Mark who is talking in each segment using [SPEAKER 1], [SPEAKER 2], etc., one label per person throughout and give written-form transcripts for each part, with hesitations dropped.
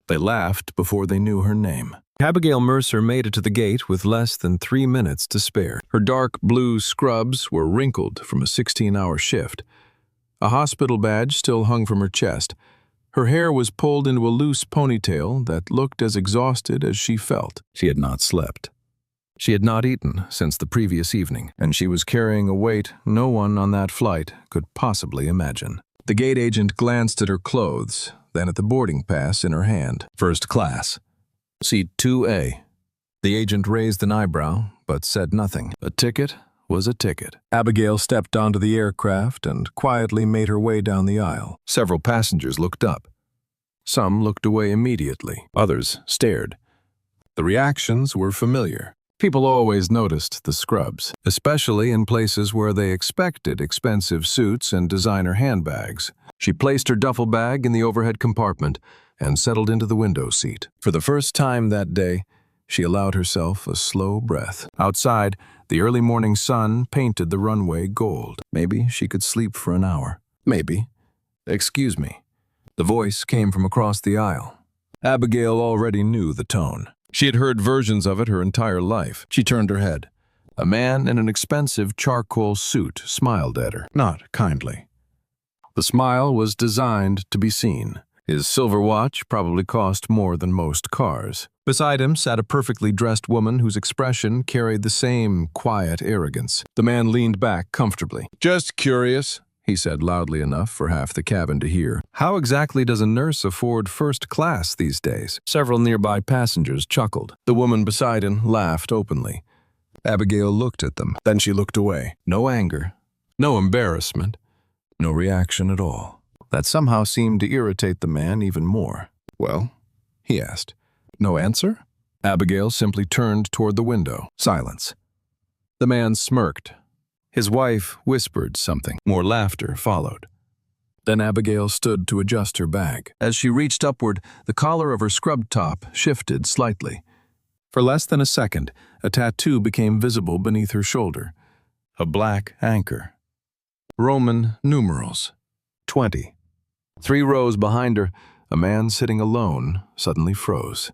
[SPEAKER 1] They laughed before they knew her name. Abigail Mercer made it to the gate with less than 3 minutes to spare. Her dark blue scrubs were wrinkled from a 16-hour shift. A hospital badge still hung from her chest. Her hair was pulled into a loose ponytail that looked as exhausted as she felt. She had not slept. She had not eaten since the previous evening, and she was carrying a weight no one on that flight could possibly imagine. The gate agent glanced at her clothes, then at the boarding pass in her hand. First class. Seat 2A. The agent raised an eyebrow, but said nothing. A ticket was a ticket. Abigail stepped onto the aircraft and quietly made her way down the aisle. Several passengers looked up. Some looked away immediately. Others stared. The reactions were familiar. People always noticed the scrubs, especially in places where they expected expensive suits and designer handbags. She placed her duffel bag in the overhead compartment and settled into the window seat. For the first time that day, she allowed herself a slow breath. Outside, the early morning sun painted the runway gold. Maybe she could sleep for an hour. Maybe. Excuse me. The voice came from across the aisle. Abigail already knew the tone. She had heard versions of it her entire life. She turned her head. A man in an expensive charcoal suit smiled at her, not kindly. The smile was designed to be seen. His silver watch probably cost more than most cars. Beside him sat a perfectly dressed woman whose expression carried the same quiet arrogance. The man leaned back comfortably. "Just curious," he said loudly enough for half the cabin to hear. "How exactly does a nurse afford first class these days?" Several nearby passengers chuckled. The woman beside him laughed openly. Abigail looked at them. Then she looked away. No anger, no embarrassment, no reaction at all. That somehow seemed to irritate the man even more. "Well?" he asked. No answer? Abigail simply turned toward the window. Silence. The man smirked. His wife whispered something. More laughter followed. Then Abigail stood to adjust her bag. As she reached upward, the collar of her scrub top shifted slightly. For less than a second, a tattoo became visible beneath her shoulder. A black anchor. Roman numerals. 20. 3 rows behind her, a man sitting alone suddenly froze.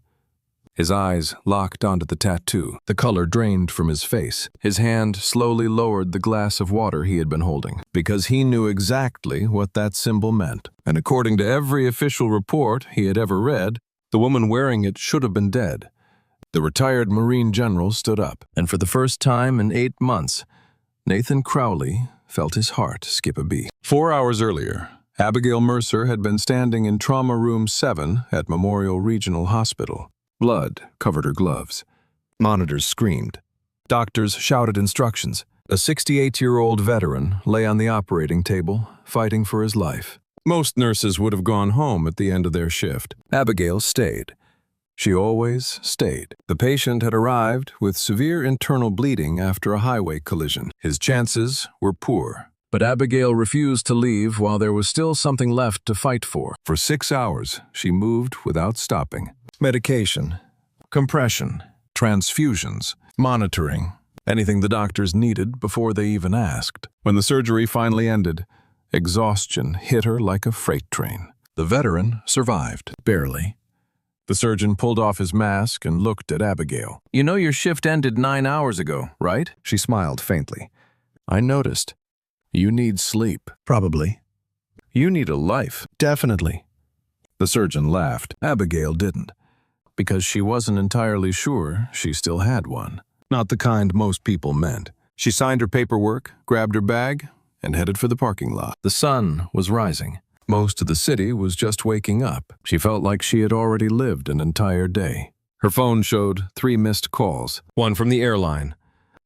[SPEAKER 1] His eyes locked onto the tattoo. The color drained from his face. His hand slowly lowered the glass of water he had been holding, because he knew exactly what that symbol meant. And according to every official report he had ever read, the woman wearing it should have been dead. The retired Marine general stood up, and for the first time in 8 months, Nathan Crowley felt his heart skip a beat. 4 hours earlier, Abigail Mercer had been standing in Trauma Room 7 at Memorial Regional Hospital. Blood covered her gloves. Monitors screamed. Doctors shouted instructions. A 68-year-old veteran lay on the operating table, fighting for his life. Most nurses would have gone home at the end of their shift. Abigail stayed. She always stayed. The patient had arrived with severe internal bleeding after a highway collision. His chances were poor. But Abigail refused to leave while there was still something left to fight for. For 6 hours, she moved without stopping. Medication, compression, transfusions, monitoring, anything the doctors needed before they even asked. When the surgery finally ended, exhaustion hit her like a freight train. The veteran survived, barely. The surgeon pulled off his mask and looked at Abigail. "You know your shift ended 9 hours ago, right?" She smiled faintly. "I noticed. You need sleep." "Probably." "You need a life." "Definitely." The surgeon laughed. Abigail didn't, because she wasn't entirely sure she still had one. Not the kind most people meant. She signed her paperwork, grabbed her bag, and headed for the parking lot. The sun was rising. Most of the city was just waking up. She felt like she had already lived an entire day. Her phone showed 3 missed calls, 1 from the airline,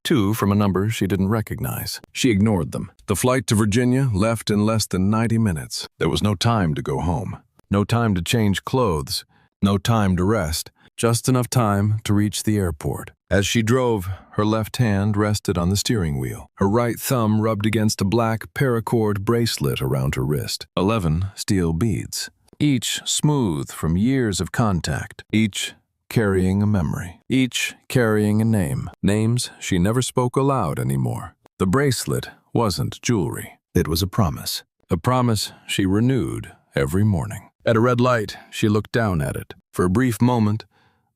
[SPEAKER 1] 2 from a number she didn't recognize. She ignored them. The flight to Virginia left in less than 90 minutes. There was no time to go home. No time to change clothes. No time to rest. Just enough time to reach the airport. As she drove, her left hand rested on the steering wheel. Her right thumb rubbed against a black paracord bracelet around her wrist. 11 steel beads, each smooth from years of contact, each carrying a memory, each carrying a name. Names she never spoke aloud anymore. The bracelet wasn't jewelry. It was a promise she renewed every morning. At a red light, she looked down at it. For a brief moment,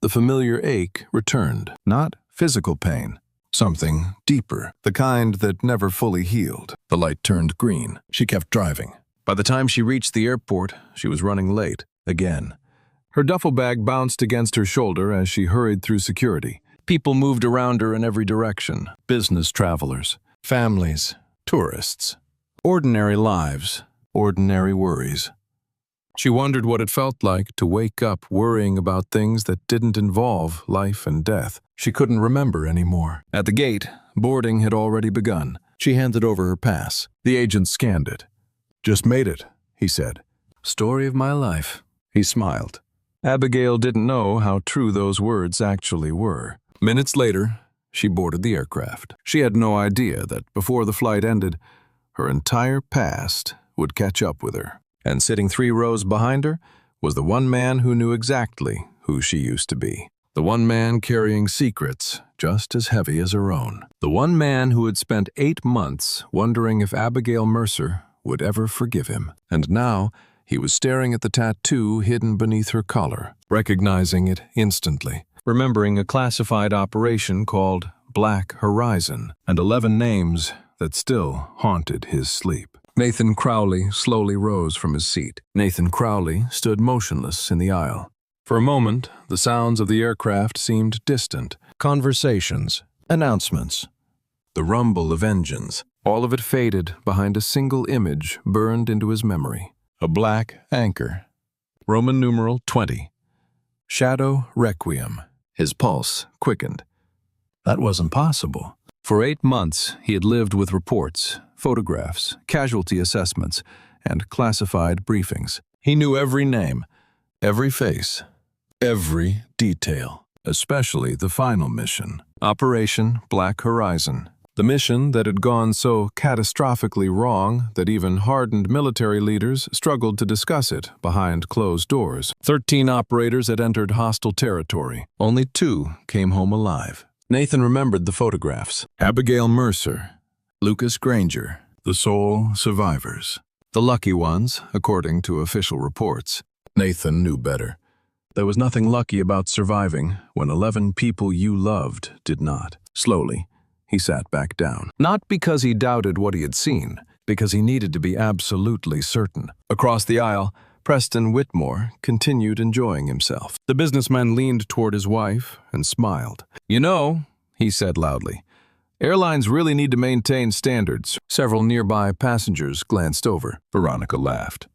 [SPEAKER 1] the familiar ache returned. Not physical pain. Something deeper, the kind that never fully healed. The light turned green. She kept driving. By the time she reached the airport, she was running late, again. Her duffel bag bounced against her shoulder as she hurried through security. People moved around her in every direction. Business travelers, families, tourists. Ordinary lives, ordinary worries. She wondered what it felt like to wake up worrying about things that didn't involve life and death. She couldn't remember anymore. At the gate, boarding had already begun. She handed over her pass. The agent scanned it. "Just made it," he said. "Story of my life." He smiled. Abigail didn't know how true those words actually were. Minutes later, she boarded the aircraft. She had no idea that before the flight ended, her entire past would catch up with her. And sitting 3 rows behind her was the one man who knew exactly who she used to be. The one man carrying secrets just as heavy as her own. The one man who had spent 8 months wondering if Abigail Mercer would ever forgive him. And now he was staring at the tattoo hidden beneath her collar, recognizing it instantly, remembering a classified operation called Black Horizon, and 11 names that still haunted his sleep. Nathan Crowley slowly rose from his seat. Nathan Crowley stood motionless in the aisle. For a moment, the sounds of the aircraft seemed distant. Conversations, announcements, the rumble of engines. All of it faded behind a single image burned into his memory. A black anchor. Roman numeral 20. Shadow Requiem. His pulse quickened. That wasn't possible. For 8 months, he had lived with reports, photographs, casualty assessments, and classified briefings. He knew every name, every face, every detail, especially the final mission, Operation Black Horizon. The mission that had gone so catastrophically wrong that even hardened military leaders struggled to discuss it behind closed doors. 13 operators had entered hostile territory. Only 2 came home alive. Nathan remembered the photographs. Abigail Mercer, Lucas Granger, the sole survivors. The lucky ones, according to official reports. Nathan knew better. There was nothing lucky about surviving when 11 people you loved did not. Slowly, he sat back down. Not because he doubted what he had seen, because he needed to be absolutely certain. Across the aisle, Preston Whitmore continued enjoying himself. The businessman leaned toward his wife and smiled. "You know," he said loudly, "airlines really need to maintain standards." Several nearby passengers glanced over. Veronica laughed.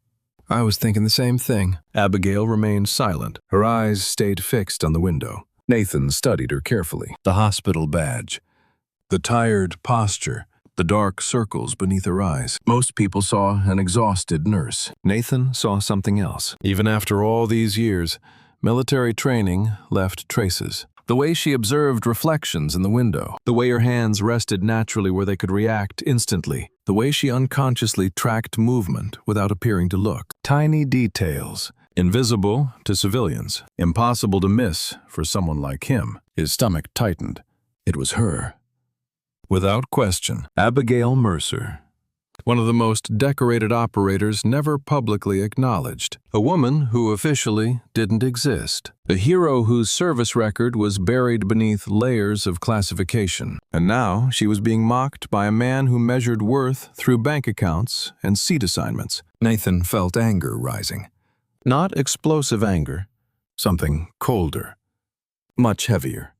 [SPEAKER 1] "I was thinking the same thing." Abigail remained silent. Her eyes stayed fixed on the window. Nathan studied her carefully. The hospital badge, the tired posture, the dark circles beneath her eyes. Most people saw an exhausted nurse. Nathan saw something else. Even after all these years, military training left traces. The way she observed reflections in the window, the way her hands rested naturally where they could react instantly, the way she unconsciously tracked movement without appearing to look. Tiny details, invisible to civilians, impossible to miss for someone like him. His stomach tightened. It was her. Without question, Abigail Mercer. One of the most decorated operators never publicly acknowledged. A woman who officially didn't exist. A hero whose service record was buried beneath layers of classification. And now she was being mocked by a man who measured worth through bank accounts and seat assignments. Nathan felt anger rising. Not explosive anger, something colder, much heavier.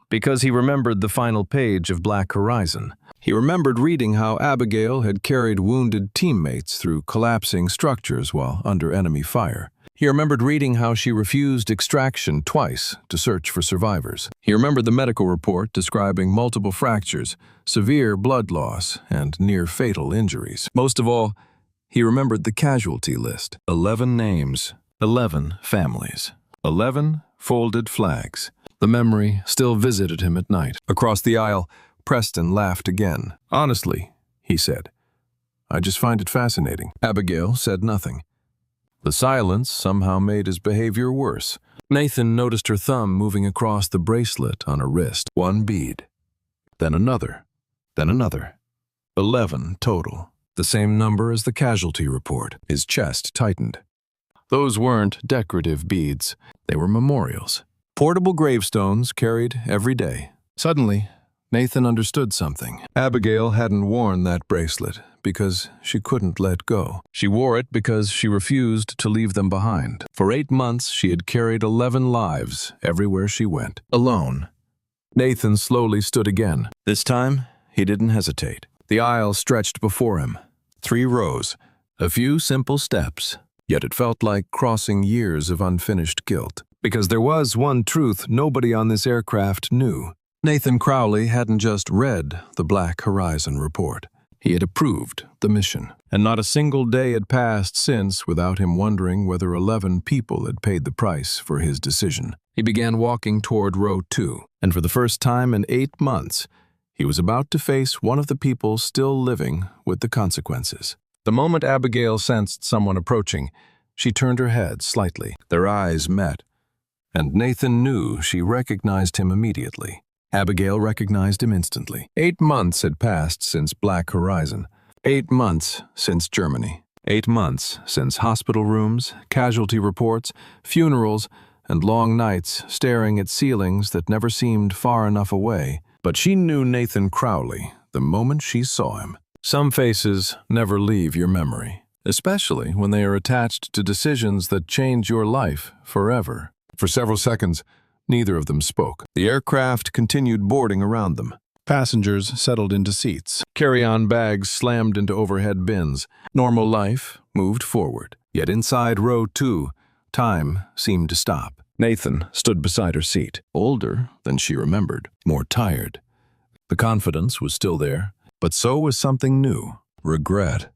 [SPEAKER 1] Because he remembered the final page of Black Horizon. He remembered reading how Abigail had carried wounded teammates through collapsing structures while under enemy fire. He remembered reading how she refused extraction twice to search for survivors. He remembered the medical report describing multiple fractures, severe blood loss, and near-fatal injuries. Most of all, he remembered the casualty list. 11 names, 11 families, 11 folded flags. The memory still visited him at night. Across the aisle, Preston laughed again. "Honestly," he said, "I just find it fascinating." Abigail said nothing. The silence somehow made his behavior worse. Nathan noticed her thumb moving across the bracelet on her wrist. 1 bead, then another, then another. 11 total. The same number as the casualty report. His chest tightened. Those weren't decorative beads. They were memorials. Portable gravestones carried every day. Suddenly, Nathan understood something. Abigail hadn't worn that bracelet because she couldn't let go. She wore it because she refused to leave them behind. For 8 months, she had carried 11 lives everywhere she went, alone. Nathan slowly stood again. This time, he didn't hesitate. The aisle stretched before him. 3 rows, a few simple steps. Yet it felt like crossing years of unfinished guilt. Because there was one truth nobody on this aircraft knew. Nathan Crowley hadn't just read the Black Horizon report. He had approved the mission. And not a single day had passed since without him wondering whether 11 people had paid the price for his decision. He began walking toward row 2, and for the first time in 8 months, he was about to face one of the people still living with the consequences. The moment Abigail sensed someone approaching, she turned her head slightly. Their eyes met, and Nathan knew she recognized him immediately. Abigail recognized him instantly. 8 months had passed since Black Horizon. 8 months since Germany. 8 months since hospital rooms, casualty reports, funerals, and long nights staring at ceilings that never seemed far enough away. But she knew Nathan Crowley the moment she saw him. Some faces never leave your memory, especially when they are attached to decisions that change your life forever. For several seconds, neither of them spoke. The aircraft continued boarding around them. Passengers settled into seats. Carry-on bags slammed into overhead bins. Normal life moved forward. Yet inside row 2, time seemed to stop. Nathan stood beside her seat, older than she remembered, more tired. The confidence was still there, but so was something new. Regret.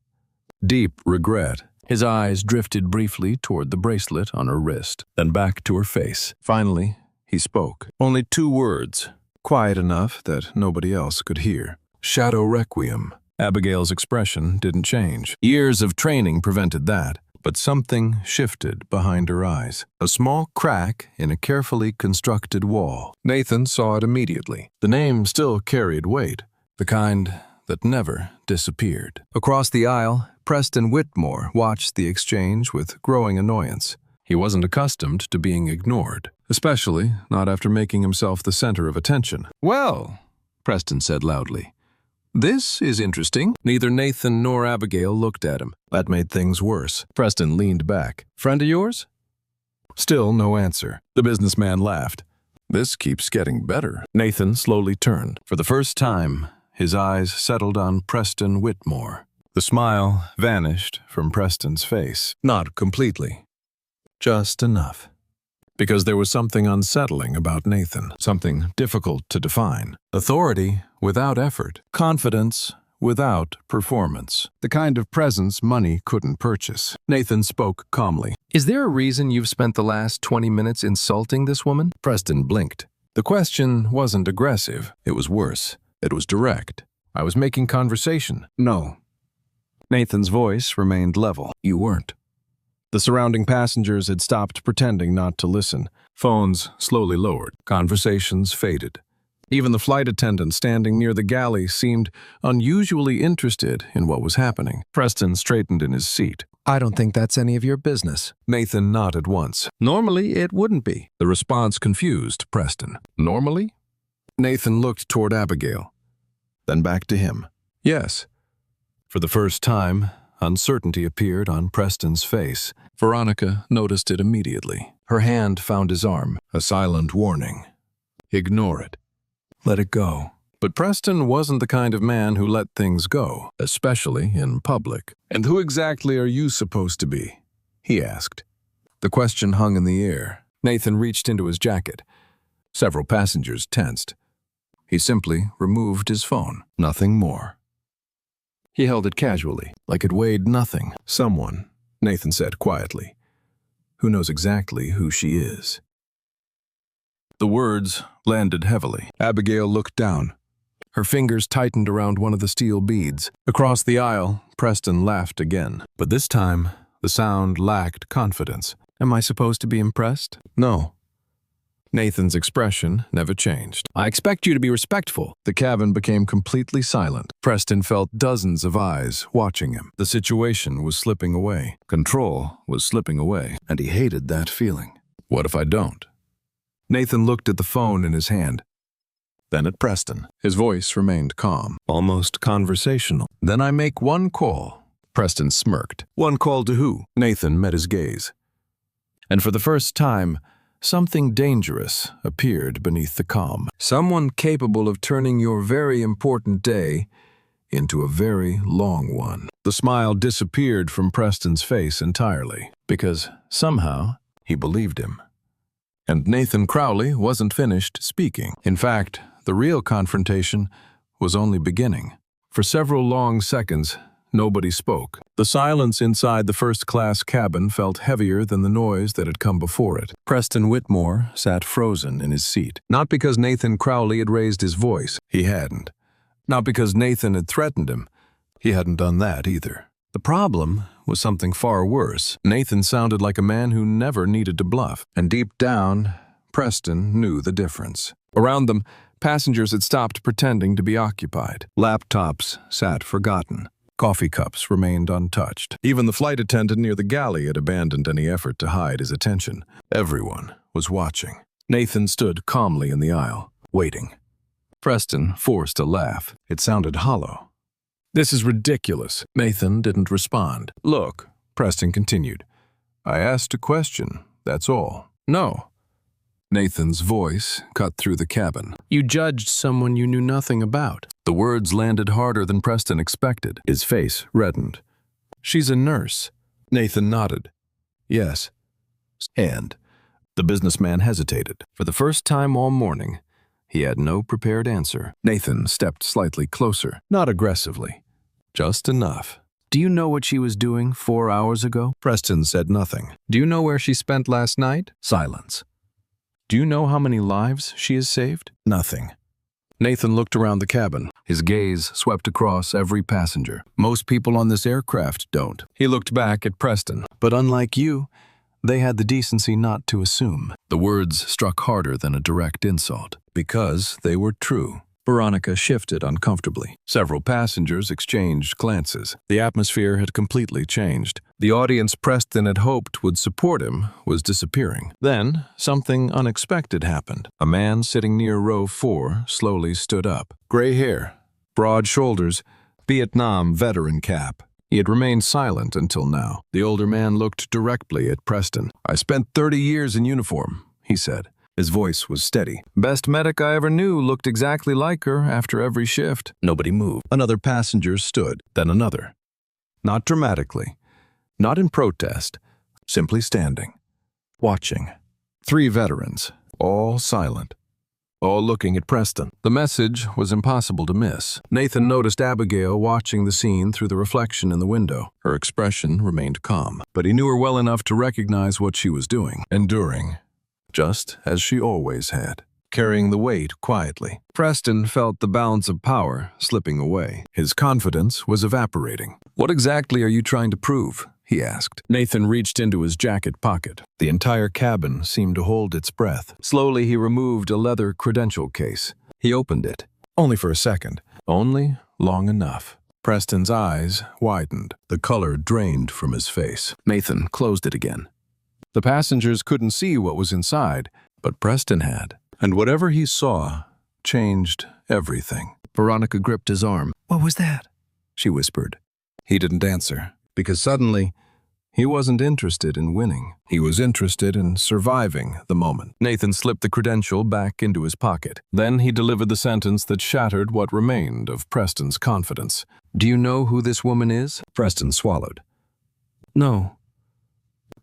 [SPEAKER 1] Deep regret. His eyes drifted briefly toward the bracelet on her wrist, then back to her face. Finally, he spoke. Only 2 words, quiet enough that nobody else could hear. Shadow Requiem. Abigail's expression didn't change. Years of training prevented that, but something shifted behind her eyes. A small crack in a carefully constructed wall. Nathan saw it immediately. The name still carried weight, the kind that never disappeared. Across the aisle, Preston Whitmore watched the exchange with growing annoyance. He wasn't accustomed to being ignored, especially not after making himself the center of attention. "Well," Preston said loudly, "this is interesting." Neither Nathan nor Abigail looked at him. That made things worse. Preston leaned back. "Friend of yours?" Still no answer. The businessman laughed. "This keeps getting better." Nathan slowly turned. For the first time, his eyes settled on Preston Whitmore. The smile vanished from Preston's face. Not completely. Just enough. Because there was something unsettling about Nathan, something difficult to define. Authority without effort, confidence without performance, the kind of presence money couldn't purchase. Nathan spoke calmly. "Is there a reason you've spent the last 20 minutes insulting this woman?" Preston blinked. The question wasn't aggressive. It was worse. It was direct. "I was making conversation." "No." Nathan's voice remained level. "You weren't." The surrounding passengers had stopped pretending not to listen. Phones slowly lowered. Conversations faded. Even the flight attendant standing near the galley seemed unusually interested in what was happening. Preston straightened in his seat. "I don't think that's any of your business." Nathan nodded once. "Normally, it wouldn't be." The response confused Preston. "Normally?" Nathan looked toward Abigail, then back to him. "Yes." For the first time, uncertainty appeared on Preston's face. Veronica noticed it immediately. Her hand found his arm, a silent warning. Ignore it. Let it go. But Preston wasn't the kind of man who let things go, especially in public. "And who exactly are you supposed to be?" he asked. The question hung in the air. Nathan reached into his jacket. Several passengers tensed. He simply removed his phone. Nothing more. He held it casually, like it weighed nothing. "Someone," Nathan said quietly, "who knows exactly who she is." The words landed heavily. Abigail looked down. Her fingers tightened around one of the steel beads. Across the aisle, Preston laughed again. But this time, the sound lacked confidence. "Am I supposed to be impressed?" "No." Nathan's expression never changed. "I expect you to be respectful." The cabin became completely silent. Preston felt dozens of eyes watching him. The situation was slipping away. Control was slipping away, and he hated that feeling. What if I don't? Nathan looked at the phone in his hand, then at Preston. His voice remained calm, almost conversational. "Then I make one call." Preston smirked. "One call to who?" Nathan met his gaze. And for the first time, something dangerous appeared beneath the calm. Someone capable of turning your very important day into a very long one. The smile disappeared from Preston's face entirely, because somehow he believed him. And Nathan Crowley wasn't finished speaking. In fact, the real confrontation was only beginning. For several long seconds, nobody spoke. The silence inside the first-class cabin felt heavier than the noise that had come before it. Preston Whitmore sat frozen in his seat. Not because Nathan Crowley had raised his voice. He hadn't. Not because Nathan had threatened him. He hadn't done that either. The problem was something far worse. Nathan sounded like a man who never needed to bluff. And deep down, Preston knew the difference. Around them, passengers had stopped pretending to be occupied. Laptops sat forgotten. Coffee cups remained untouched. Even the flight attendant near the galley had abandoned any effort to hide his attention. Everyone was watching. Nathan stood calmly in the aisle, waiting. Preston forced a laugh. It sounded hollow. "This is ridiculous." Nathan didn't respond. "Look," Preston continued, "I asked a question, that's all." "No." Nathan's voice cut through the cabin. "You judged someone you knew nothing about." The words landed harder than Preston expected. His face reddened. "She's a nurse." Nathan nodded. "Yes." And the businessman hesitated. For the first time all morning, he had no prepared answer. Nathan stepped slightly closer, not aggressively, just enough. "Do you know what she was doing 4 hours ago?" Preston said nothing. "Do you know where she spent last night?" Silence. "Do you know how many lives she has saved?" Nothing. Nathan looked around the cabin. His gaze swept across every passenger. "Most people on this aircraft don't." He looked back at Preston. "But unlike you, they had the decency not to assume." The words struck harder than a direct insult, because they were true. Veronica shifted uncomfortably. Several passengers exchanged glances. The atmosphere had completely changed. The audience Preston had hoped would support him was disappearing. Then, something unexpected happened. A man sitting near row 4 slowly stood up. Gray hair, broad shoulders, Vietnam veteran cap. He had remained silent until now. The older man looked directly at Preston. "I spent 30 years in uniform," he said. His voice was steady. "Best medic I ever knew looked exactly like her after every shift." Nobody moved. Another passenger stood, then another. Not dramatically, not in protest, simply standing, watching. 3 veterans, all silent, all looking at Preston. The message was impossible to miss. Nathan noticed Abigail watching the scene through the reflection in the window. Her expression remained calm, but he knew her well enough to recognize what she was doing, enduring. Just as she always had, carrying the weight quietly. Preston felt the balance of power slipping away. His confidence was evaporating. "What exactly are you trying to prove?" he asked. Nathan reached into his jacket pocket. The entire cabin seemed to hold its breath. Slowly he removed a leather credential case. He opened it. Only for a second. Only long enough. Preston's eyes widened. The color drained from his face. Nathan closed it again. The passengers couldn't see what was inside, but Preston had. And whatever he saw changed everything. Veronica gripped his arm. "What was that?" she whispered. He didn't answer, because suddenly he wasn't interested in winning. He was interested in surviving the moment. Nathan slipped the credential back into his pocket. Then he delivered the sentence that shattered what remained of Preston's confidence. "Do you know who this woman is?" Preston swallowed. "No."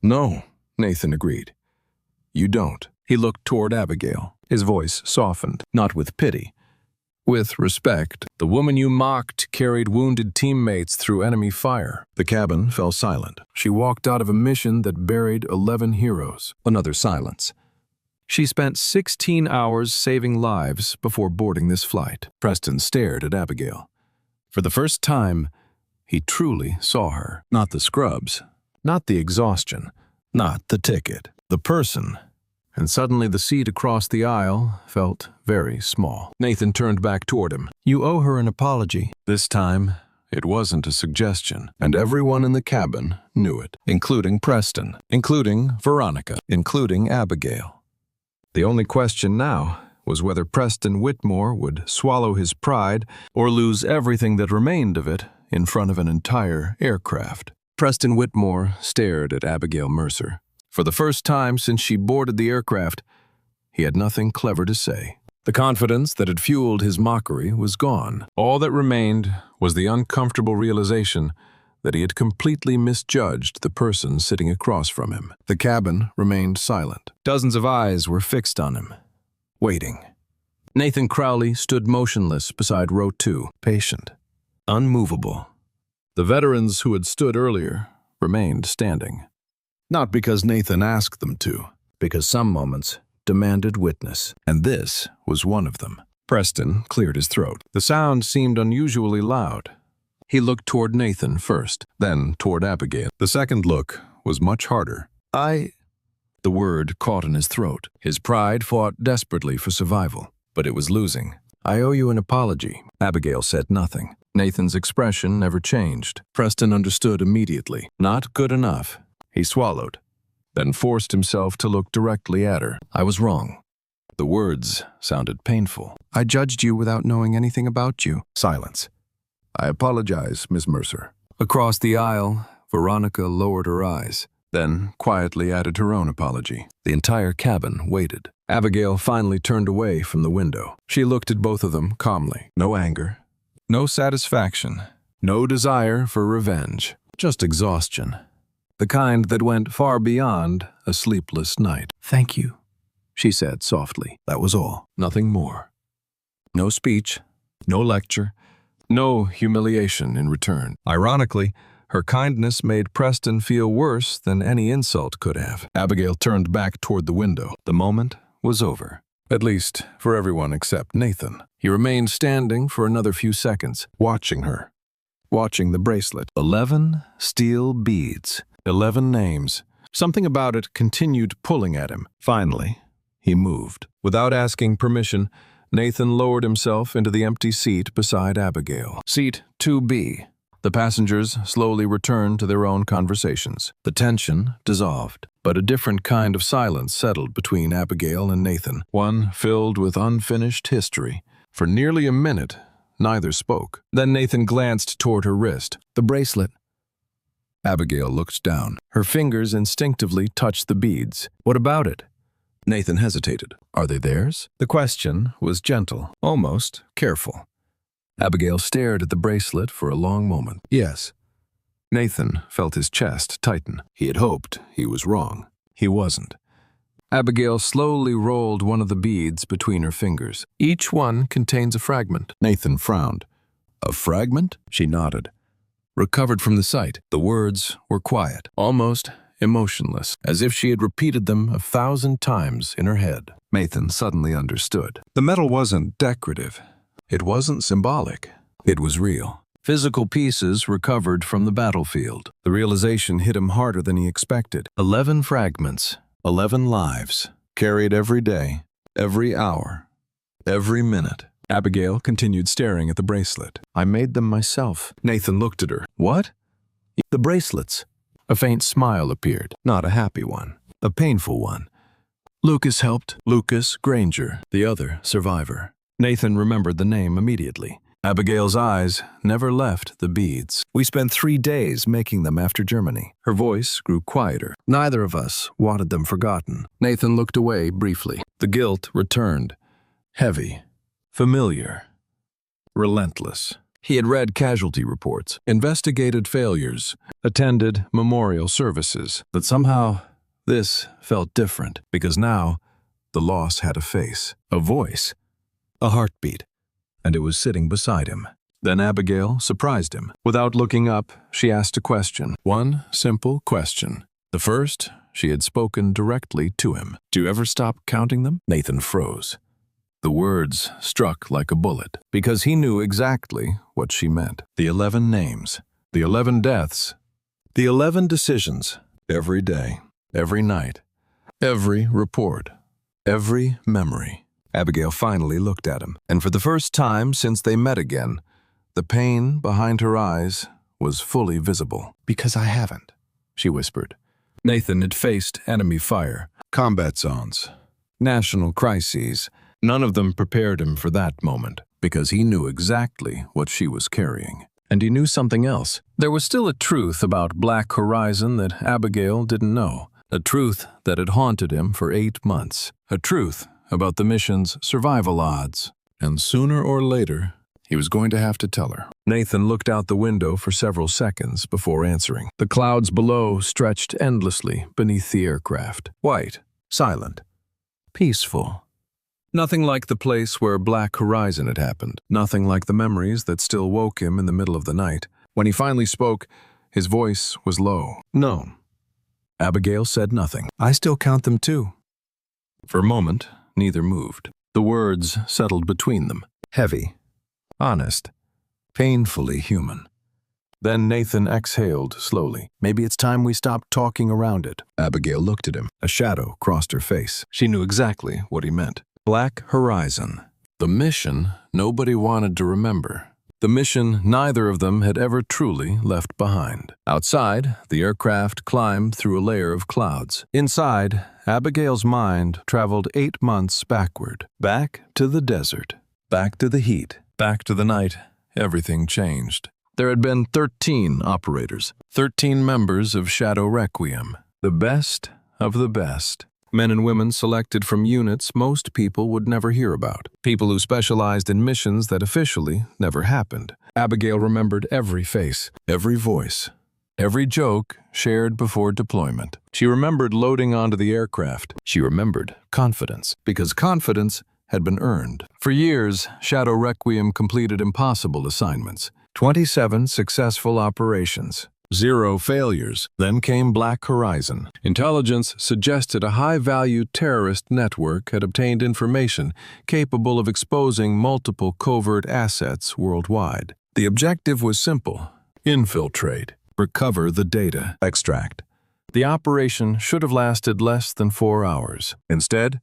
[SPEAKER 1] "No," Nathan agreed. "You don't." He looked toward Abigail. His voice softened, not with pity, with respect. "The woman you mocked carried wounded teammates through enemy fire." The cabin fell silent. "She walked out of a mission that buried 11 heroes." Another silence. "She spent 16 hours saving lives before boarding this flight." Preston stared at Abigail. For the first time, he truly saw her. Not the scrubs, not the exhaustion, not the ticket. The person and suddenly the seat across the aisle felt very small. Nathan turned back toward him. "You owe her an apology." This time, it wasn't a suggestion, and everyone in the cabin knew it, including Preston, including Veronica, including Abigail. The only question now was whether Preston Whitmore would swallow his pride or lose everything that remained of it in front of an entire aircraft. Preston Whitmore stared at Abigail Mercer. For the first time since she boarded the aircraft, he had nothing clever to say. The confidence that had fueled his mockery was gone. All that remained was the uncomfortable realization that he had completely misjudged the person sitting across from him. The cabin remained silent. Dozens of eyes were fixed on him, waiting. Nathan Crowley stood motionless beside row 2, patient, unmovable. The veterans who had stood earlier remained standing. Not because Nathan asked them to, because some moments demanded witness, and this was one of them. Preston cleared his throat. The sound seemed unusually loud. He looked toward Nathan first, then toward Abigail. The second look was much harder. The word caught in his throat. His pride fought desperately for survival, but it was losing. "I owe you an apology." Abigail said nothing. Nathan's expression never changed. Preston understood immediately. Not good enough. He swallowed, then forced himself to look directly at her. "I was wrong." The words sounded painful. "I judged you without knowing anything about you." Silence. "I apologize, Miss Mercer." Across the aisle, Veronica lowered her eyes, then quietly added her own apology. The entire cabin waited. Abigail finally turned away from the window. She looked at both of them calmly. No anger, no satisfaction, no desire for revenge, just exhaustion. The kind that went far beyond a sleepless night. "Thank you," she said softly. That was all. Nothing more. No speech, no lecture, no humiliation in return. Ironically, her kindness made Preston feel worse than any insult could have. Abigail turned back toward the window. The moment was over. At least for everyone except Nathan. He remained standing for another few seconds, watching her, watching the bracelet. 11 steel beads. 11 names. Something about it continued pulling at him. Finally, he moved. Without asking permission, Nathan lowered himself into the empty seat beside Abigail. Seat 2B. The passengers slowly returned to their own conversations. The tension dissolved, but a different kind of silence settled between Abigail and Nathan, one filled with unfinished history. For nearly a minute, neither spoke. Then Nathan glanced toward her wrist. "The bracelet." Abigail looked down. Her fingers instinctively touched the beads. "What about it?" Nathan hesitated. "Are they theirs?" The question was gentle, almost careful. Abigail stared at the bracelet for a long moment. "Yes." Nathan felt his chest tighten. He had hoped he was wrong. He wasn't. Abigail slowly rolled one of the beads between her fingers. "Each one contains a fragment." Nathan frowned. "A fragment?" She nodded. Recovered from the sight, the words were quiet, almost emotionless, as if she had repeated them 1,000 times in her head. Nathan suddenly understood. The metal wasn't decorative. It wasn't symbolic. It was real. Physical pieces recovered from the battlefield. The realization hit him harder than he expected. 11 fragments, 11 lives, carried every day, every hour, every minute. Abigail continued staring at the bracelet. "I made them myself." Nathan looked at her. "What?" "The bracelets." A faint smile appeared. Not a happy one. A painful one. "Lucas helped." Lucas Granger, the other survivor. Nathan remembered the name immediately. Abigail's eyes never left the beads. "We spent 3 days making them after Germany." Her voice grew quieter. "Neither of us wanted them forgotten." Nathan looked away briefly. The guilt returned. Heavy. Familiar. Relentless. He had read casualty reports, investigated failures, attended memorial services, but somehow this felt different, because now the loss had a face, a voice, a heartbeat, and it was sitting beside him. Then Abigail surprised him. Without looking up, she asked a question, one simple question. The first she had spoken directly to him. "Do you ever stop counting them?" Nathan froze. The words struck like a bullet, because he knew exactly what she meant. The 11 names, the 11 deaths, the 11 decisions, every day, every night, every report, Every memory. Abigail finally looked at him, and for the first time since they met again, the pain behind her eyes was fully visible.
[SPEAKER 2] Because I haven't, she whispered.
[SPEAKER 1] Nathan had faced enemy fire, combat zones, national crises. None of them prepared him for that moment, because he knew exactly what she was carrying. And he knew something else. There was still a truth about Black Horizon that Abigail didn't know. A truth that had haunted him for 8 months. A truth about the mission's survival odds. And sooner or later, he was going to have to tell her. Nathan looked out the window for several seconds before answering. The clouds below stretched endlessly beneath the aircraft. White, silent, peaceful. Nothing like the place where Black Horizon had happened. Nothing like the memories that still woke him in the middle of the night. When he finally spoke, his voice was low. No. Abigail said nothing. I still count them too. For a moment, neither moved. The words settled between them. Heavy, honest, painfully human. Then Nathan exhaled slowly. Maybe it's time we stopped talking around it. Abigail looked at him. A shadow crossed her face. She knew exactly what he meant. Black Horizon. The mission nobody wanted to remember. The mission neither of them had ever truly left behind. Outside, the aircraft climbed through a layer of clouds. Inside, Abigail's mind traveled 8 months backward. Back to the desert. Back to the heat. Back to the night. Everything changed. There had been 13 operators. 13 members of Shadow Requiem. The best of the best. Men and women selected from units most people would never hear about. People who specialized in missions that officially never happened. Abigail remembered every face, every voice, every joke shared before deployment. She remembered loading onto the aircraft. She remembered confidence, because confidence had been earned. For years, Shadow Requiem completed impossible assignments. 27 successful operations. 0 failures. Then came Black Horizon. Intelligence suggested a high-value terrorist network had obtained information capable of exposing multiple covert assets worldwide. The objective was simple: infiltrate, recover the data, extract. The operation should have lasted less than 4 hours. Instead,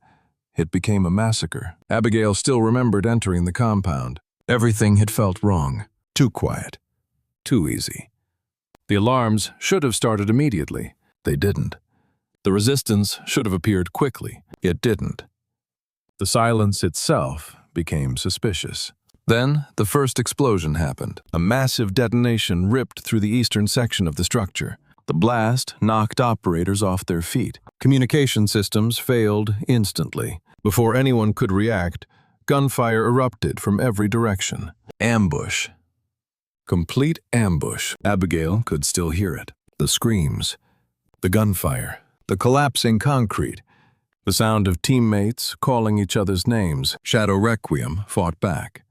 [SPEAKER 1] it became a massacre. Abigail still remembered entering the compound. Everything had felt wrong. Too quiet. Too easy. The alarms should have started immediately. They didn't. The resistance should have appeared quickly. It didn't. The silence itself became suspicious. Then, the first explosion happened. A massive detonation ripped through the eastern section of the structure. The blast knocked operators off their feet. Communication systems failed instantly. Before anyone could react, gunfire erupted from every direction. Ambush. Complete ambush. Abigail could still hear it. The screams, the gunfire, the collapsing concrete, the sound of teammates calling each other's names. Shadow Requiem fought back.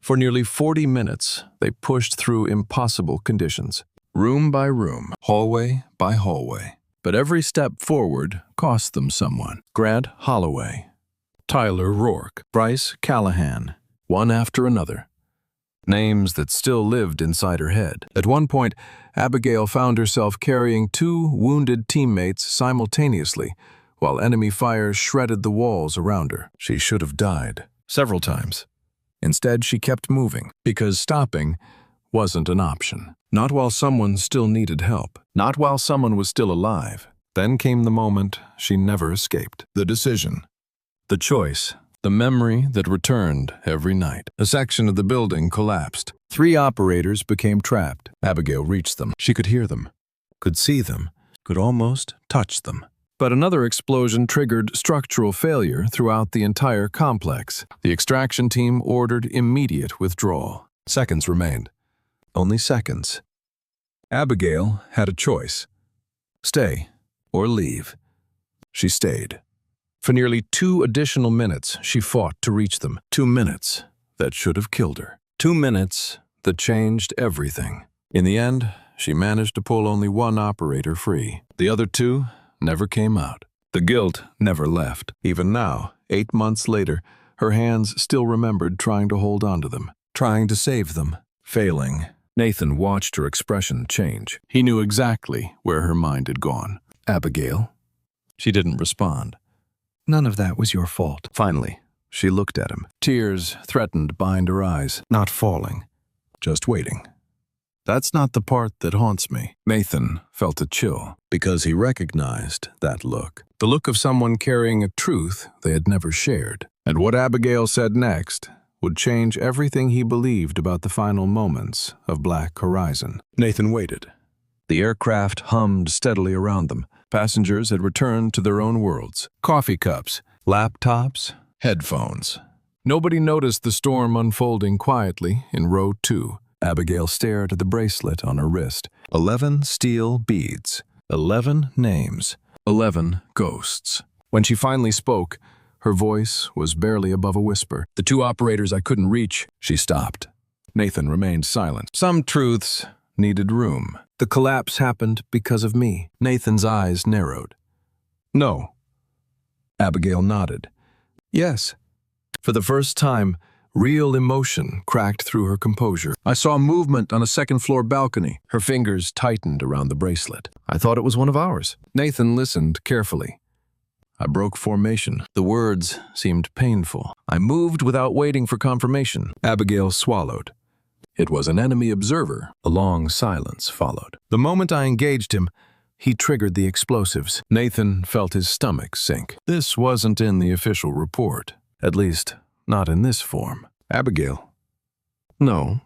[SPEAKER 1] For nearly 40 minutes, they pushed through impossible conditions, room by room, hallway by hallway. But every step forward cost them someone. Grant Holloway, Tyler Rourke, Bryce Callahan, one after another. Names that still lived inside her head. At one point, Abigail found herself carrying 2 wounded teammates simultaneously, while enemy fire shredded the walls around her. She should have died several times. Instead, she kept moving, because stopping wasn't an option. Not while someone still needed help. Not while someone was still alive. Then came the moment she never escaped. The decision. The choice. The memory that returned every night. A section of the building collapsed. 3 operators became trapped. Abigail reached them. She could hear them, could see them, could almost touch them. But another explosion triggered structural failure throughout the entire complex. The extraction team ordered immediate withdrawal. Seconds remained. Only seconds. Abigail had a choice. Stay or leave. She stayed. For nearly 2 additional minutes, she fought to reach them. 2 minutes that should have killed her. 2 minutes that changed everything. In the end, she managed to pull only 1 operator free. The other 2 never came out. The guilt never left. Even now, 8 months later, her hands still remembered trying to hold on to them, trying to save them, failing. Nathan watched her expression change. He knew exactly where her mind had gone. Abigail? She didn't respond.
[SPEAKER 3] None of that was your fault.
[SPEAKER 1] Finally, she looked at him. Tears threatened behind her eyes, not falling, just waiting. That's not the part that haunts me. Nathan felt a chill because he recognized that look. The look of someone carrying a truth they had never shared. And what Abigail said next would change everything he believed about the final moments of Black Horizon. Nathan waited. The aircraft hummed steadily around them. Passengers had returned to their own worlds. Coffee cups, laptops, headphones. Nobody noticed the storm unfolding quietly in row 2. Abigail stared at the bracelet on her wrist. 11 steel beads, 11 names, 11 ghosts. When she finally spoke, her voice was barely above a whisper. The 2 operators I couldn't reach. She stopped. Nathan remained silent. Some truths needed room. The collapse happened because of me. Nathan's eyes narrowed. No. Abigail nodded. Yes. For the first time, real emotion cracked through her composure. I saw movement on a second-floor balcony. Her fingers tightened around the bracelet. I thought it was one of ours. Nathan listened carefully. I broke formation. The words seemed painful. I moved without waiting for confirmation. Abigail swallowed. It was an enemy observer. A long silence followed. The moment I engaged him, he triggered the explosives. Nathan felt his stomach sink. This wasn't in the official report. At least, not in this form. Abigail. No.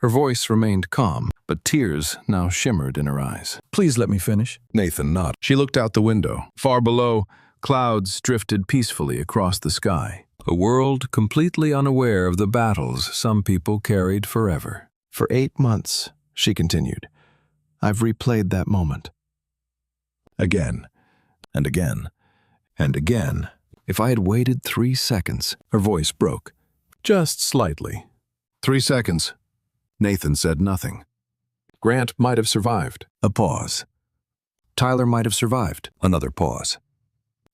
[SPEAKER 1] Her voice remained calm, but tears now shimmered in her eyes. Please let me finish. Nathan nodded. She looked out the window. Far below, clouds drifted peacefully across the sky. A world completely unaware of the battles some people carried forever. For 8 months, she continued, I've replayed that moment. Again, and again, and again. If I had waited 3 seconds, her voice broke. Just slightly. 3 seconds. Nathan said nothing. Grant might have survived. A pause. Tyler might have survived. Another pause.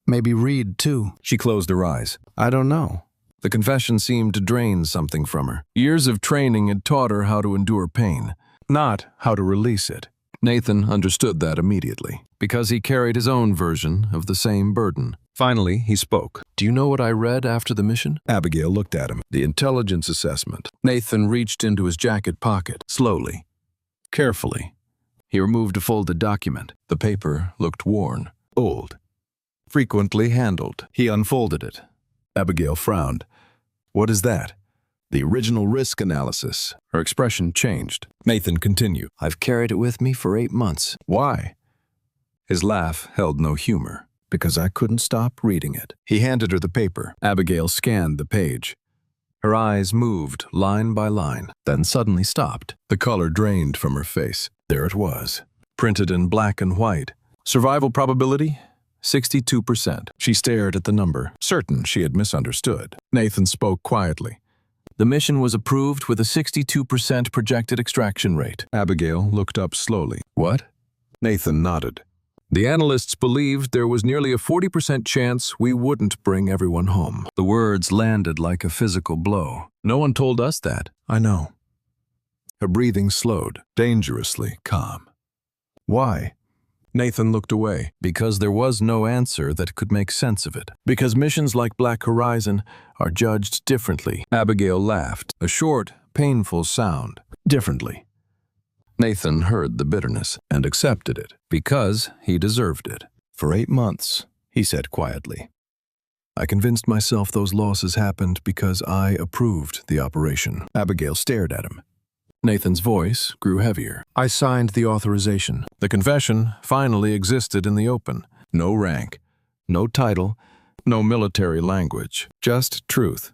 [SPEAKER 1] Maybe Reed, too. She closed her eyes. I don't know. The confession seemed to drain something from her. Years of training had taught her how to endure pain, not how to release it. Nathan understood that immediately, because he carried his own version of the same burden. Finally, he spoke. Do you know what I read after the mission? Abigail looked at him. The intelligence assessment. Nathan reached into his jacket pocket, slowly, carefully. He removed a folded document. The paper looked worn, old, frequently handled. He unfolded it. Abigail frowned. What is that? The original risk analysis. Her expression changed. Nathan continued. I've carried it with me for 8 months. Why? His laugh held no humor. Because I couldn't stop reading it. He handed her the paper. Abigail scanned the page. Her eyes moved line by line, then suddenly stopped. The color drained from her face. There it was, printed in black and white. Survival probability? 62%. She stared at the number, certain she had misunderstood. Nathan spoke quietly. The mission was approved with a 62% projected extraction rate. Abigail looked up slowly. What? Nathan nodded. The analysts believed there was nearly a 40% chance we wouldn't bring everyone home. The words landed like a physical blow. No one told us that. I know. Her breathing slowed, dangerously calm. Why? Nathan looked away. Because there was no answer that could make sense of it. Because missions like Black Horizon are judged differently. Abigail laughed, a short, painful sound. Differently. Nathan heard the bitterness and accepted it because he deserved it. For 8 months, he said quietly. I convinced myself those losses happened because I approved the operation. Abigail stared at him. Nathan's voice grew heavier. I signed the authorization. The confession finally existed in the open. No rank, no title, no military language, just truth.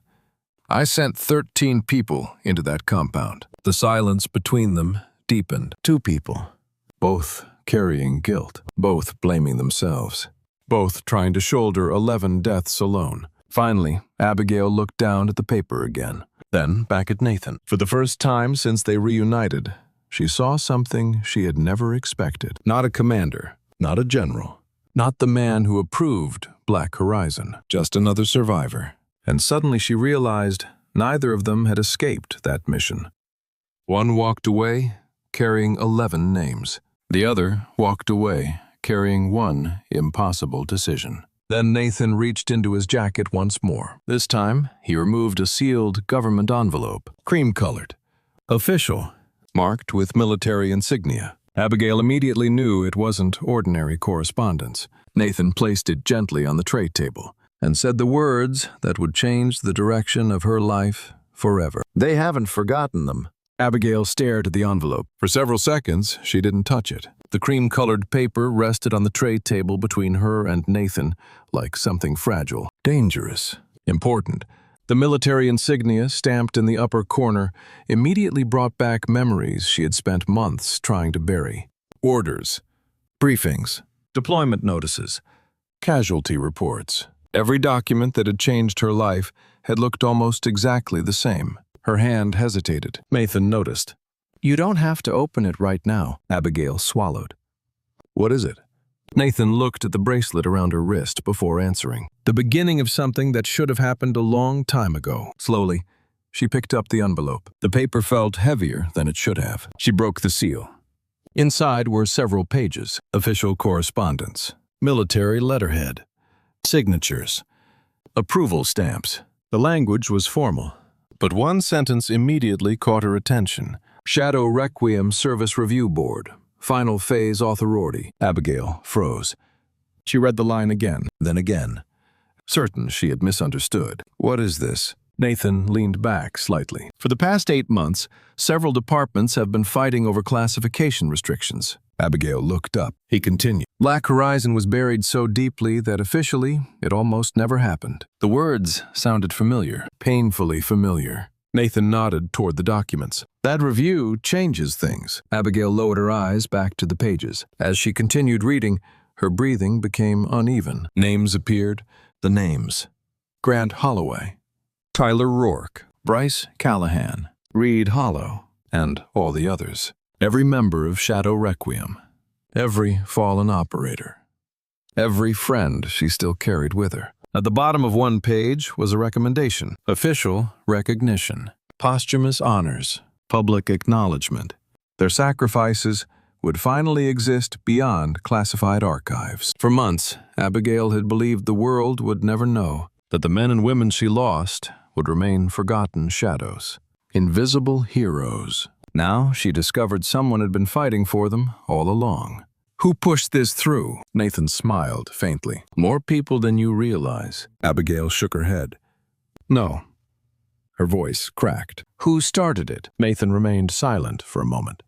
[SPEAKER 1] I sent 13 people into that compound. The silence between them deepened. 2 people, both carrying guilt, both blaming themselves, both trying to shoulder 11 deaths alone. Finally, Abigail looked down at the paper again, then back at Nathan. For the first time since they reunited, she saw something she had never expected. Not a commander, not a general, not the man who approved Black Horizon, just another survivor. And suddenly she realized neither of them had escaped that mission. One walked away, carrying 11 names. The other walked away, carrying one impossible decision. Then Nathan reached into his jacket once more. This time, he removed a sealed government envelope, cream-colored, official, marked with military insignia. Abigail immediately knew it wasn't ordinary correspondence. Nathan placed it gently on the tray table and said the words that would change the direction of her life forever.
[SPEAKER 2] They haven't forgotten them.
[SPEAKER 1] Abigail stared at the envelope. For several seconds, she didn't touch it. The cream-colored paper rested on the tray table between her and Nathan like something fragile, dangerous, important. The military insignia stamped in the upper corner immediately brought back memories she had spent months trying to bury. Orders, briefings, deployment notices, casualty reports. Every document that had changed her life had looked almost exactly the same. Her hand hesitated. Nathan noticed. "You don't have to open it right now," Abigail swallowed. "What is it?" Nathan looked at the bracelet around her wrist before answering. The beginning of something that should have happened a long time ago. Slowly, she picked up the envelope. The paper felt heavier than it should have. She broke the seal. Inside were several pages, official correspondence, military letterhead, signatures, approval stamps. The language was formal, but one sentence immediately caught her attention. Shadow Requiem Service Review Board. Final phase authority. Abigail froze. She read the line again, then again. Certain she had misunderstood. What is this? Nathan leaned back slightly. For the past 8 months, several departments have been fighting over classification restrictions. Abigail looked up. He continued. Black Horizon was buried so deeply that officially it almost never happened. The words sounded familiar, painfully familiar. Nathan nodded toward the documents. That review changes things. Abigail lowered her eyes back to the pages. As she continued reading, her breathing became uneven. Names appeared. The names. Grant Holloway, Tyler Rourke, Bryce Callahan, Reed Hollow, and all the others. Every member of Shadow Requiem. Every fallen operator. Every friend she still carried with her. At the bottom of one page was a recommendation. Official recognition. Posthumous honors. Public acknowledgement. Their sacrifices would finally exist beyond classified archives. For months, Abigail had believed the world would never know that the men and women she lost would remain forgotten shadows. Invisible heroes. Now she discovered someone had been fighting for them all along. Who pushed this through? Nathan smiled faintly. More people than you realize. Abigail shook her head. No. Her voice cracked. Who started it? Nathan remained silent for a moment,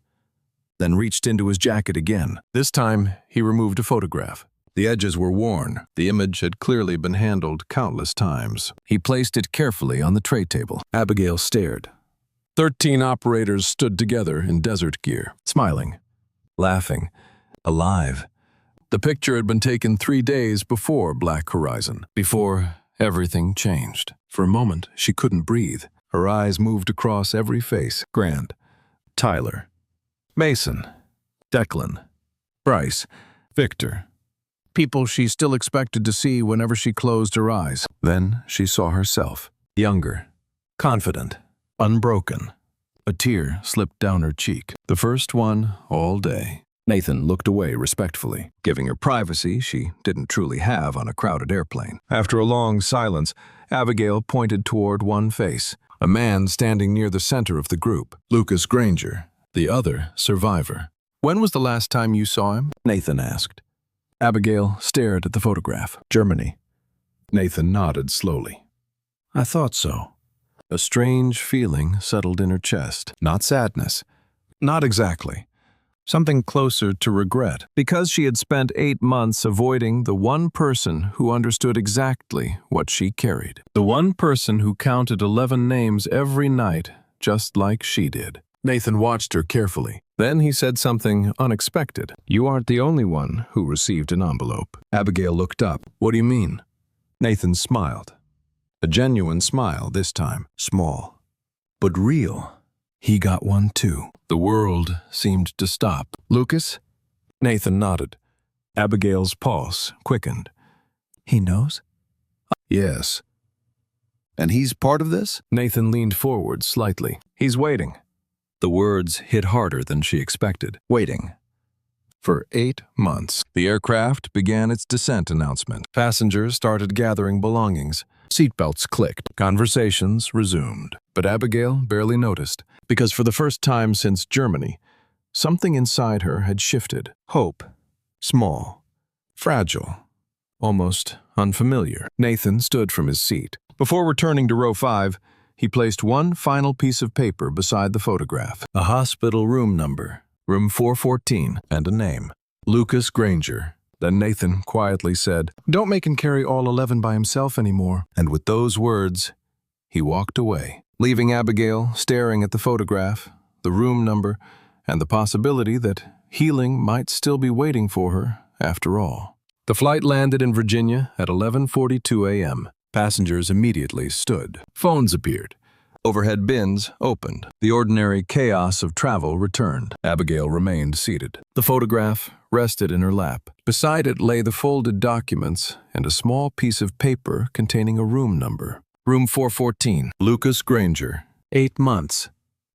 [SPEAKER 1] then reached into his jacket again. This time, he removed a photograph. The edges were worn. The image had clearly been handled countless times. He placed it carefully on the tray table. Abigail stared. 13 operators stood together in desert gear, smiling, laughing, alive. The picture had been taken 3 days before Black Horizon, before everything changed. For a moment, she couldn't breathe. Her eyes moved across every face. Grant, Tyler, Mason, Declan, Bryce, Victor. People she still expected to see whenever she closed her eyes. Then she saw herself, younger, confident, unbroken. A tear slipped down her cheek, the first one all day. Nathan looked away respectfully, giving her privacy she didn't truly have on a crowded airplane. After a long silence, Abigail pointed toward one face, a man standing near the center of the group, Lucas Granger, the other survivor. When was the last time you saw him? Nathan asked. Abigail stared at the photograph. Germany. Nathan nodded slowly. I thought so. A strange feeling settled in her chest. Not sadness. Not exactly. Something closer to regret, because she had spent 8 months avoiding the one person who understood exactly what she carried. The one person who counted 11 names every night, just like she did. Nathan watched her carefully. Then he said something unexpected. You aren't the only one who received an envelope. Abigail looked up. What do you mean? Nathan smiled. A genuine smile this time. Small, but real. He got one too. The world seemed to stop. Lucas? Nathan nodded. Abigail's pulse quickened. He knows? Yes. And he's part of this? Nathan leaned forward slightly. He's waiting. The words hit harder than she expected. Waiting. For 8 months. The aircraft began its descent announcement. Passengers started gathering belongings. Seatbelts clicked. Conversations resumed. But Abigail barely noticed, because for the first time since Germany, something inside her had shifted. Hope. Small. Fragile. Almost unfamiliar. Nathan stood from his seat. Before returning to row 5, he placed one final piece of paper beside the photograph. A hospital room number. Room 414, and a name. Lucas Granger. Then Nathan quietly said, "Don't make him carry all 11 by himself anymore." And with those words, he walked away, leaving Abigail staring at the photograph, the room number, and the possibility that healing might still be waiting for her after all. The flight landed in Virginia at 11:42 a.m. Passengers immediately stood. Phones appeared. Overhead bins opened. The ordinary chaos of travel returned. Abigail remained seated. The photograph rested in her lap. Beside it lay the folded documents and a small piece of paper containing a room number. Room 414. Lucas Granger. 8 months.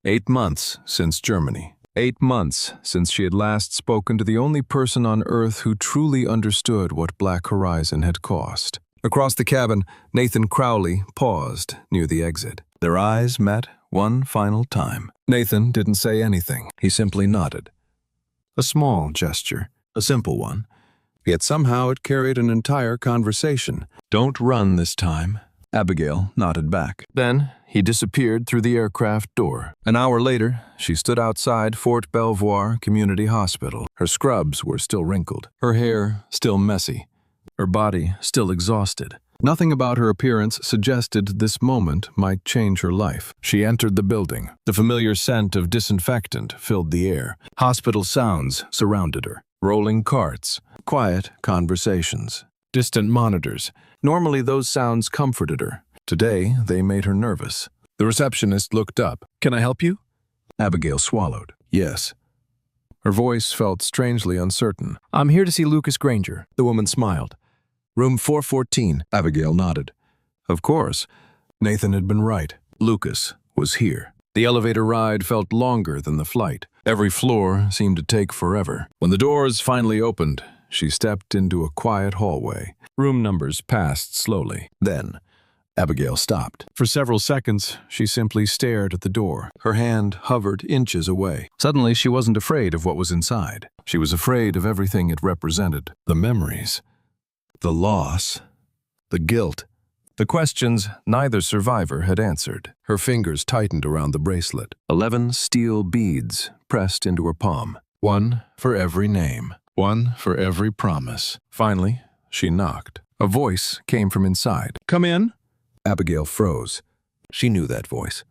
[SPEAKER 1] 8 months since Germany. 8 months since she had last spoken to the only person on Earth who truly understood what Black Horizon had cost. Across the cabin, Nathan Crowley paused near the exit. Their eyes met one final time. Nathan didn't say anything. He simply nodded. A small gesture, a simple one. Yet somehow it carried an entire conversation. "Don't run this time." Abigail nodded back. Then he disappeared through the aircraft door. An hour later, she stood outside Fort Belvoir Community Hospital. Her scrubs were still wrinkled, her hair still messy, her body still exhausted. Nothing about her appearance suggested this moment might change her life. She entered the building. The familiar scent of disinfectant filled the air. Hospital sounds surrounded her. Rolling carts, quiet conversations, distant monitors. Normally those sounds comforted her. Today they made her nervous. The receptionist looked up. "Can I help you?" Abigail swallowed. "Yes." Her voice felt strangely uncertain. "I'm here to see Lucas Granger." The woman smiled. "Room 414. Abigail nodded. Of course. Nathan had been right. Lucas was here. The elevator ride felt longer than the flight. Every floor seemed to take forever. When the doors finally opened, she stepped into a quiet hallway. Room numbers passed slowly. Then, Abigail stopped. For several seconds, she simply stared at the door. Her hand hovered inches away. Suddenly, she wasn't afraid of what was inside. She was afraid of everything it represented. The memories. The loss, the guilt, the questions neither survivor had answered. Her fingers tightened around the bracelet. 11 steel beads pressed into her palm. One for every name. One for every promise. Finally, she knocked. A voice came from inside. "Come in." Abigail froze. She knew that voice.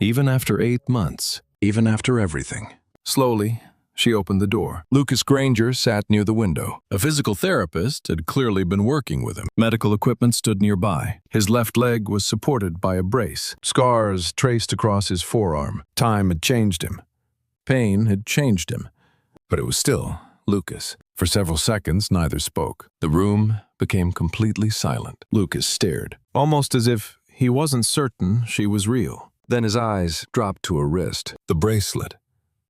[SPEAKER 1] Even after 8 months, even after everything. Slowly, she opened the door. Lucas Granger sat near the window. A physical therapist had clearly been working with him. Medical equipment stood nearby. His left leg was supported by a brace. Scars traced across his forearm. Time had changed him. Pain had changed him. But it was still Lucas. For several seconds, neither spoke. The room became completely silent. Lucas stared, almost as if he wasn't certain she was real. Then his eyes dropped to her wrist. The bracelet.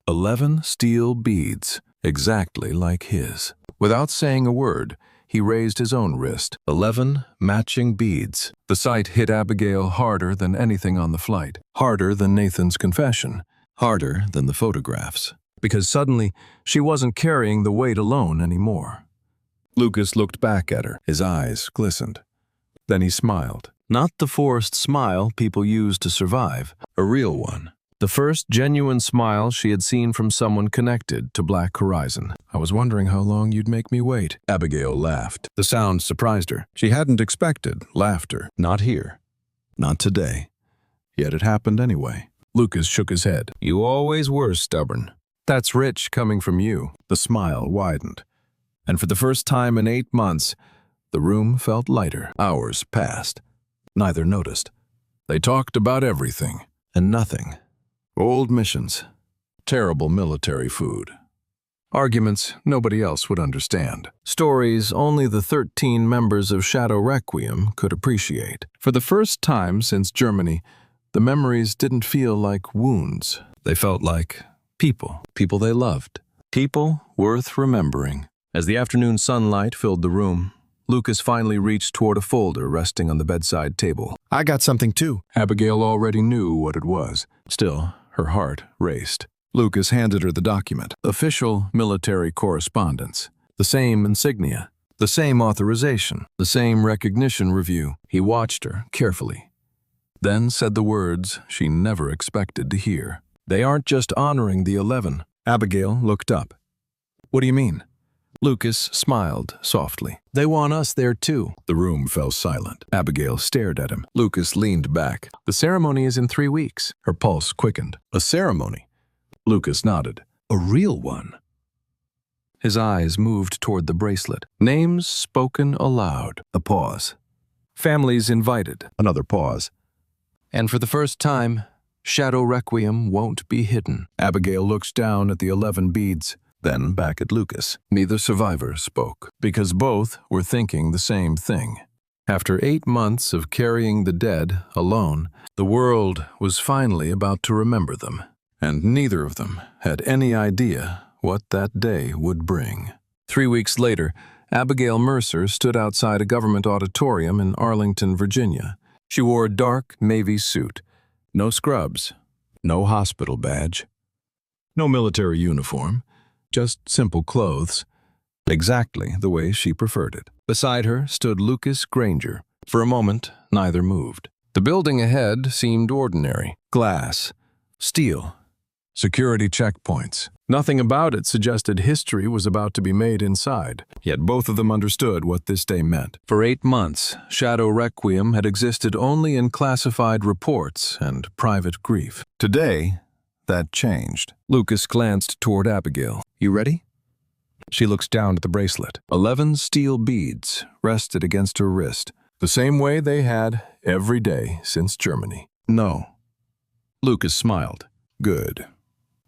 [SPEAKER 1] 11 steel beads, exactly like his. Without saying a word, he raised his own wrist. 11 matching beads. The sight hit Abigail harder than anything on the flight. Harder than Nathan's confession. Harder than the photographs. Because suddenly, she wasn't carrying the weight alone anymore. Lucas looked back at her. His eyes glistened. Then he smiled. Not the forced smile people use to survive. A real one. The first genuine smile she had seen from someone connected to Black Horizon. "I was wondering how long you'd make me wait." Abigail laughed. The sound surprised her. She hadn't expected laughter. Not here. Not today. Yet it happened anyway. Lucas shook his head. "You always were stubborn. That's rich coming from you." The smile widened. And for the first time in 8 months, the room felt lighter. Hours passed. Neither noticed. They talked about everything and nothing. Old missions. Terrible military food. Arguments nobody else would understand. Stories only the 13 members of Shadow Requiem could appreciate. For the first time since Germany, the memories didn't feel like wounds. They felt like people they loved. People worth remembering. As the afternoon sunlight filled the room, Lucas finally reached toward a folder resting on the bedside table.
[SPEAKER 2] I got something too.
[SPEAKER 1] Abigail already knew what it was. Still, her heart raced.
[SPEAKER 2] Lucas handed her the document.
[SPEAKER 1] Official military correspondence. The same insignia. The same authorization. The same recognition review. He watched her carefully, then said the words she never expected to hear. They aren't just honoring the 11.
[SPEAKER 2] Abigail looked up.
[SPEAKER 1] What do you mean?
[SPEAKER 2] Lucas smiled softly.
[SPEAKER 1] They want us there too.
[SPEAKER 2] The room fell silent. Abigail stared at him.
[SPEAKER 1] Lucas leaned back. The ceremony is in 3 weeks.
[SPEAKER 2] Her pulse quickened.
[SPEAKER 1] A ceremony?
[SPEAKER 2] Lucas nodded.
[SPEAKER 1] A real one. His eyes moved toward the bracelet. Names spoken aloud. A pause. Families invited.
[SPEAKER 2] Another pause.
[SPEAKER 1] And for the first time, Shadow Requiem won't be hidden.
[SPEAKER 2] Abigail looked down at the 11 beads, then back at Lucas.
[SPEAKER 1] Neither survivor spoke, because both were thinking the same thing. After 8 months of carrying the dead alone, the world was finally about to remember them, and neither of them had any idea what that day would bring. 3 weeks later, Abigail Mercer stood outside a government auditorium in Arlington, Virginia. She wore a dark navy suit. No scrubs, no hospital badge, no military uniform, just simple clothes, exactly the way she preferred it. Beside her stood Lucas Granger. For a moment, neither moved. The building ahead seemed ordinary. Glass, steel, security checkpoints. Nothing about it suggested history was about to be made inside. Yet both of them understood what this day meant. For 8 months, Shadow Requiem had existed only in classified reports and private grief.
[SPEAKER 2] Today, that changed.
[SPEAKER 1] Lucas glanced toward Abigail. You ready? She looked down at the bracelet. 11 steel beads rested against her wrist, the same way they had every day since Germany.
[SPEAKER 2] No.
[SPEAKER 1] Lucas smiled.
[SPEAKER 2] Good.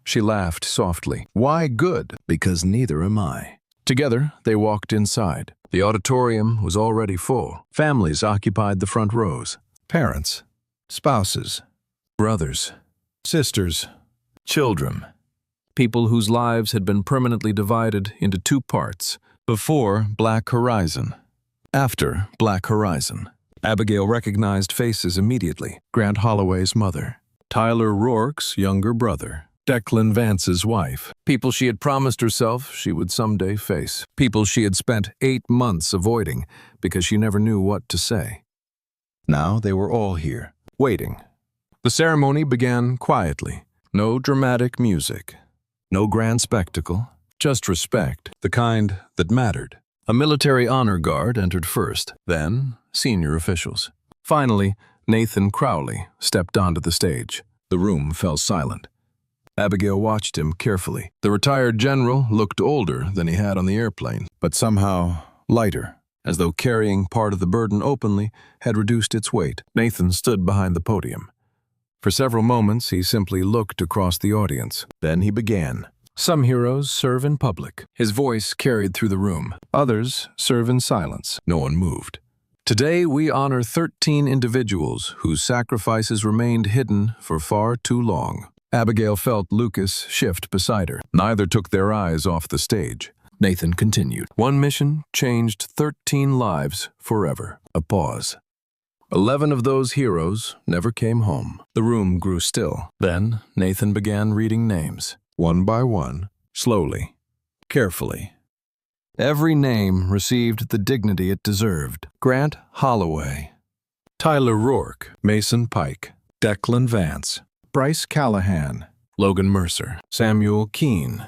[SPEAKER 1] She laughed softly.
[SPEAKER 2] Why good?
[SPEAKER 1] Because neither am I. Together, they walked inside. The auditorium was already full. Families occupied the front rows.
[SPEAKER 2] Parents, spouses,
[SPEAKER 1] Brothers,
[SPEAKER 2] sisters,
[SPEAKER 1] children. People whose lives had been permanently divided into 2 parts. Before Black Horizon. After Black Horizon. Abigail recognized faces immediately. Grant Holloway's mother. Tyler Rourke's younger brother. Declan Vance's wife. People she had promised herself she would someday face. People she had spent 8 months avoiding because she never knew what to say.
[SPEAKER 2] Now they were all here, waiting.
[SPEAKER 1] The ceremony began quietly. No dramatic music. No grand spectacle. Just respect, the kind that mattered. A military honor guard entered first, then senior officials. Finally, Nathan Crowley stepped onto the stage. The room fell silent. Abigail watched him carefully. The retired general looked older than he had on the airplane, but somehow lighter, as though carrying part of the burden openly had reduced its weight. Nathan stood behind the podium. For several moments, he simply looked across the audience. Then he began. Some heroes serve in public. His voice carried through the room. Others serve in silence. No one moved. Today, we honor 13 individuals whose sacrifices remained hidden for far too long. Abigail felt Lucas shift beside her. Neither took their eyes off the stage. Nathan continued. One mission changed 13 lives forever. A pause. 11 of those heroes never came home. The room grew still. Then Nathan began reading names. One by one, slowly, carefully. Every name received the dignity it deserved. Grant Holloway, Tyler Rourke, Mason Pike, Declan Vance, Bryce Callahan, Logan Mercer, Samuel Keene,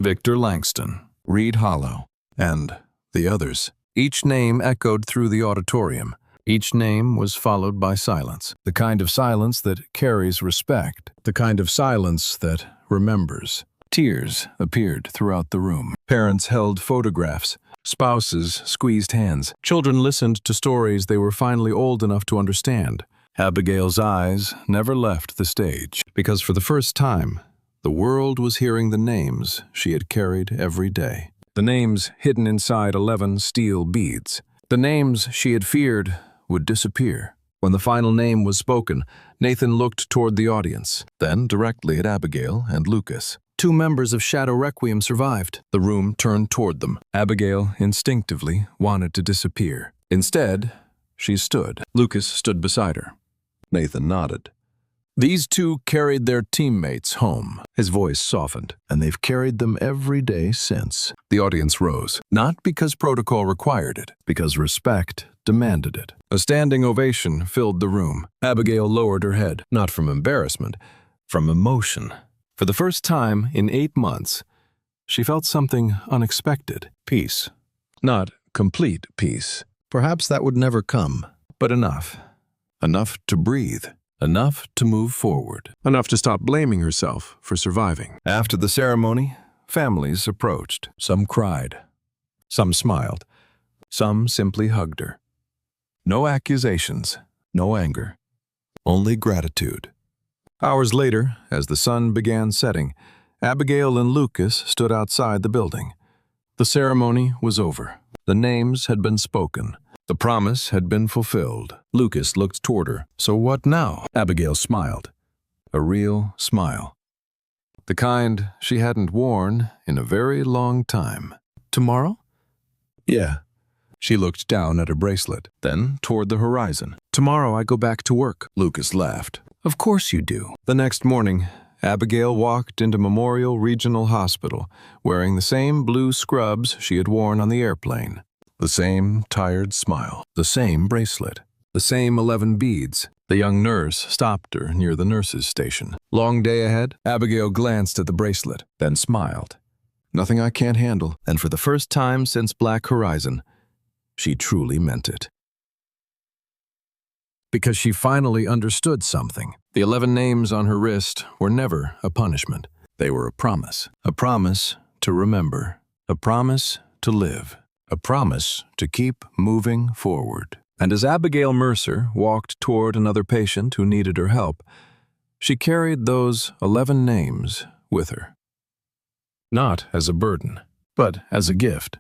[SPEAKER 1] Victor Langston, Reed Hollow, and the others. Each name echoed through the auditorium. Each name was followed by silence, the kind of silence that carries respect, the kind of silence that remembers. Tears appeared throughout the room. Parents held photographs. Spouses squeezed hands. Children listened to stories they were finally old enough to understand. Abigail's eyes never left the stage, because for the first time, the world was hearing the names she had carried every day. The names hidden inside 11 steel beads. The names she had feared would disappear. When the final name was spoken, Nathan looked toward the audience, then directly at Abigail and Lucas. 2 members of Shadow Requiem survived. The room turned toward them. Abigail instinctively wanted to disappear. Instead, she stood. Lucas stood beside her.
[SPEAKER 2] Nathan nodded.
[SPEAKER 1] These 2 carried their teammates home. His voice softened.
[SPEAKER 2] And they've carried them every day since.
[SPEAKER 1] The audience rose, not because protocol required it,
[SPEAKER 2] Because respect demanded it.
[SPEAKER 1] A standing ovation filled the room. Abigail lowered her head, not from embarrassment, from emotion. For the first time in 8 months, she felt something unexpected. Peace. Not complete peace.
[SPEAKER 2] Perhaps that would never come.
[SPEAKER 1] But enough. Enough to breathe. Enough to move forward. Enough to stop blaming herself for surviving. After the ceremony, families approached. Some cried. Some smiled. Some simply hugged her. No accusations, no anger, only gratitude. Hours later, as the sun began setting, Abigail and Lucas stood outside the building. The ceremony was over. The names had been spoken. The promise had been fulfilled. Lucas looked toward her. So what now? Abigail smiled. A real smile. The kind she hadn't worn in a very long time. Tomorrow?
[SPEAKER 2] Yeah.
[SPEAKER 1] She looked down at her bracelet, then toward the horizon. Tomorrow I go back to work. Lucas laughed. Of course you do. The next morning, Abigail walked into Memorial Regional Hospital, wearing the same blue scrubs she had worn on the airplane. The same tired smile. The same bracelet. The same 11 beads. The young nurse stopped her near the nurse's station. Long day ahead? Abigail glanced at the bracelet, then smiled. Nothing I can't handle. And for the first time since Black Horizon, she truly meant it. Because she finally understood something. The 11 names on her wrist were never a punishment. They were a promise. A promise to remember. A promise to live. A promise to keep moving forward. And as Abigail Mercer walked toward another patient who needed her help, she carried those 11 names with her. Not as a burden, but as a gift.